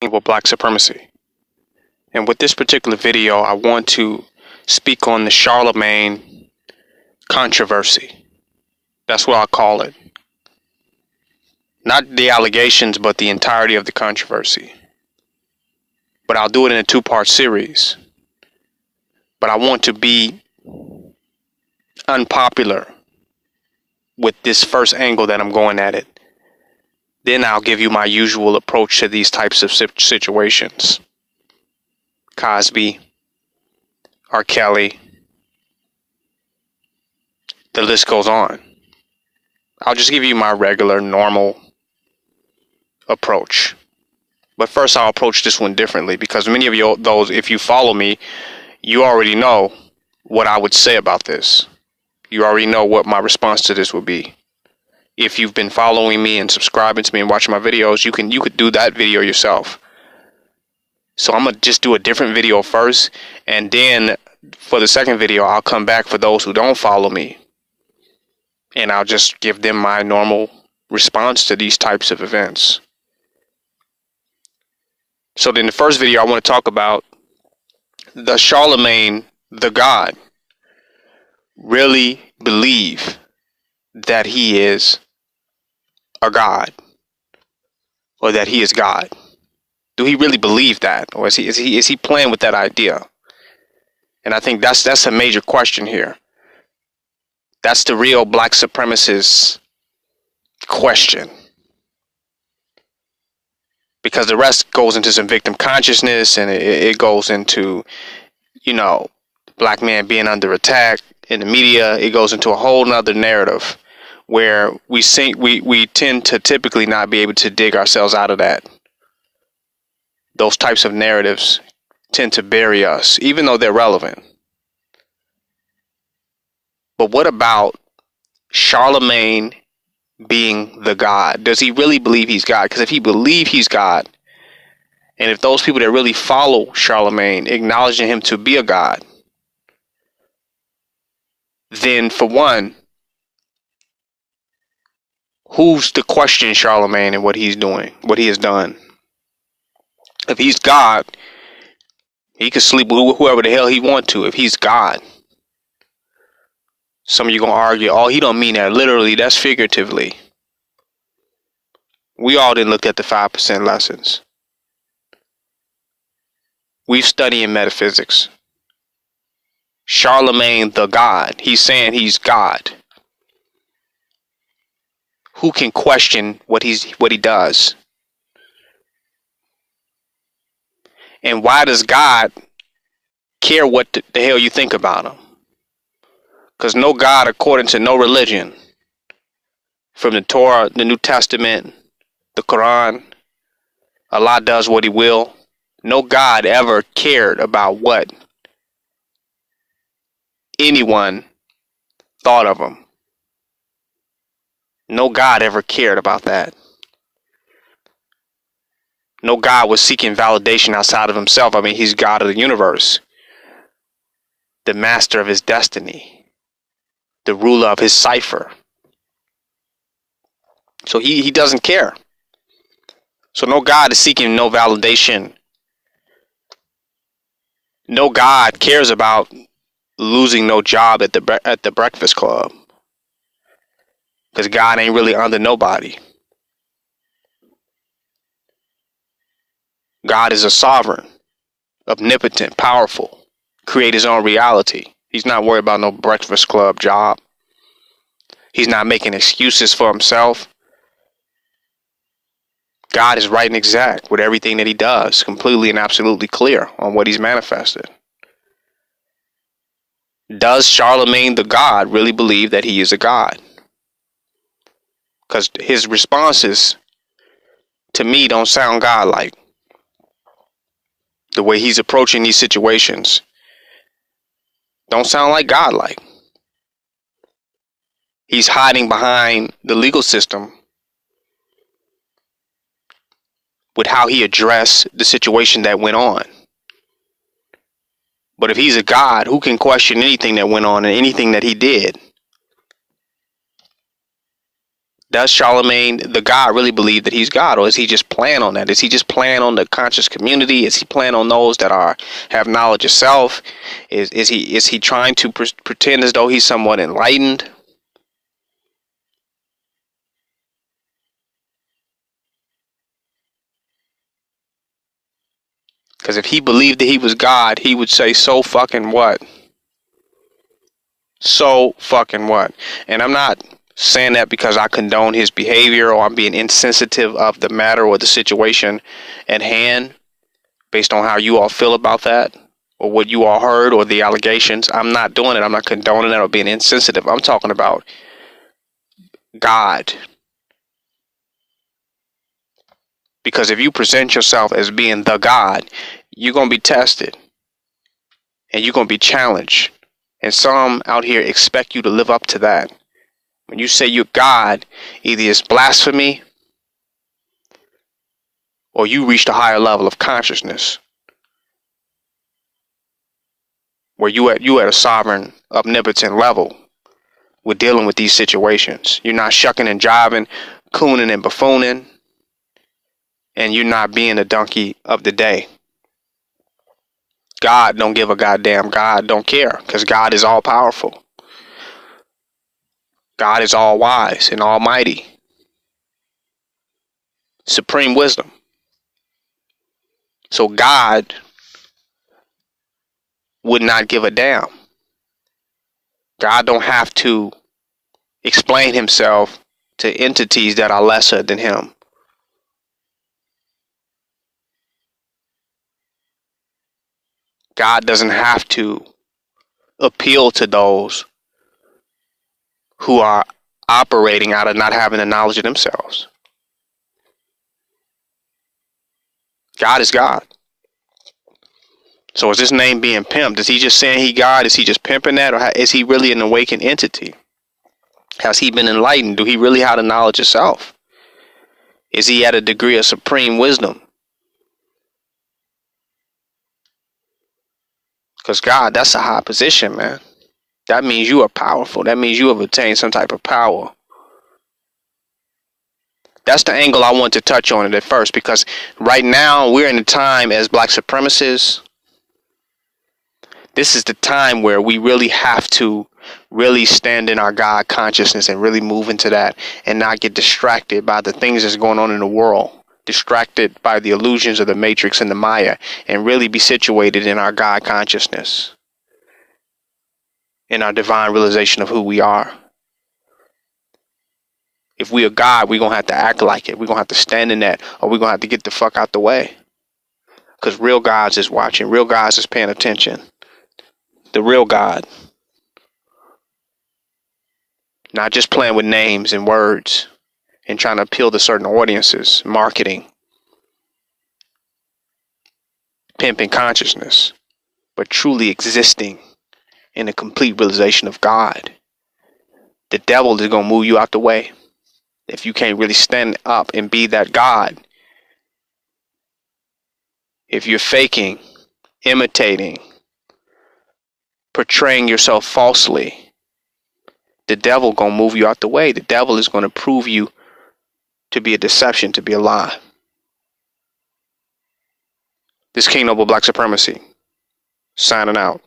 With black supremacy. And with this particular video, I want to speak on the Charlemagne controversy. That's what I call it. Not the allegations, but the entirety of the controversy. But I'll do it in a two-part series. But I want to be unpopular with this first angle that I'm going at it. Then I'll give you my usual approach to these types of situations. Cosby, R. Kelly, the list goes on. I'll just give you my regular, normal approach. But first I'll approach this one differently because many of you, those, if you follow me, you already know what I would say about this. You already know what my response to this would be. If you've been following me and subscribing to me and watching my videos, you could do that video yourself. So I'm going to just do a different video first, and then for the second video, I'll come back for those who don't follow me. And I'll just give them my normal response to these types of events. So in the first video, I want to talk about the Charlemagne, the God, really believe that he is a God, or that he is God. Do he really believe that, or is he playing with that idea? And I think that's a major question here. That's the real black supremacist question, because the rest goes into some victim consciousness, and it goes into, you know, black man being under attack in the media. It goes into a whole nother narrative where we tend to typically not be able to dig ourselves out of that. Those types of narratives tend to bury us, even though they're relevant. But what about Charlemagne being the God? Does he really believe he's God? Because if he believes he's God, and if those people that really follow Charlemagne acknowledging him to be a God, then for one, who's to question Charlemagne and what he's doing, what he has done? If he's God, he could sleep with whoever the hell he wants to if he's God. Some of you gonna argue, oh, he don't mean that literally, that's figuratively. We all didn't look at the 5% lessons. We've studied in metaphysics. Charlemagne the God, he's saying he's God. Who can question what he does? And why does God care what the hell you think about him? Because no God, according to no religion, from the Torah, the New Testament, the Quran, Allah does what he will. No God ever cared about what anyone thought of him. No God ever cared about that. No God was seeking validation outside of himself. I mean, he's God of the universe, the master of his destiny, the ruler of his cipher. So he doesn't care. So no God is seeking no validation. No God cares about losing no job at the Breakfast Club, because God ain't really under nobody. God is a sovereign, omnipotent, powerful, create his own reality. He's not worried about no Breakfast Club job. He's not making excuses for himself. God is right and exact with everything that he does, completely and absolutely clear on what he's manifested. Does Charlemagne the God really believe that he is a God? Because his responses to me don't sound godlike. The way he's approaching these situations don't sound like godlike. He's hiding behind the legal system with how he addressed the situation that went on. But if he's a God, who can question anything that went on and anything that he did? Does Charlemagne, the God, really believe that he's God, or is he just playing on that? Is he just playing on the conscious community? Is he playing on those that have knowledge of self? Is he trying to pretend as though he's somewhat enlightened? Because if he believed that he was God, he would say, so fucking what? So fucking what? And I'm not saying that because I condone his behavior or I'm being insensitive of the matter or the situation at hand based on how you all feel about that or what you all heard or the allegations. I'm not doing it. I'm not condoning it or being insensitive. I'm talking about God. Because if you present yourself as being the God, you're going to be tested and you're going to be challenged. And some out here expect you to live up to that. When you say you're God, either it's blasphemy or you reached a higher level of consciousness where you at a sovereign, omnipotent level with dealing with these situations. You're not shucking and jiving, cooning and buffooning, and you're not being a donkey of the day. God don't give a goddamn. God don't care because God is all powerful. God is all wise and almighty. Supreme wisdom. So God would not give a damn. God don't have to explain himself to entities that are lesser than him. God doesn't have to appeal to those who are operating out of not having the knowledge of themselves. God is God. So is his name being pimped? Is he just saying he God? Is he just pimping that? Or is he really an awakened entity? Has he been enlightened? Do he really have the knowledge of self? Is he at a degree of supreme wisdom? Because God, that's a high position, man. That means you are powerful. That means you have attained some type of power. That's the angle I want to touch on it at first, because right now we're in a time as black supremacists. This is the time where we really have to really stand in our God consciousness and really move into that and not get distracted by the things that's going on in the world, distracted by the illusions of the matrix and the Maya, and really be situated in our God consciousness, in our divine realization of who we are. If we are God, we're going to have to act like it. We're going to have to stand in that, or we're going to have to get the fuck out the way. Because real gods is watching. Real gods is paying attention. The real God. Not just playing with names and words and trying to appeal to certain audiences, marketing, pimping consciousness, but truly existing in a complete realization of God. The devil is going to move you out the way if you can't really stand up and be that God. If you're faking, imitating, portraying yourself falsely, the devil gonna move you out the way. The devil is gonna prove you to be a deception, to be a lie. This King Noble Black Supremacy, signing out.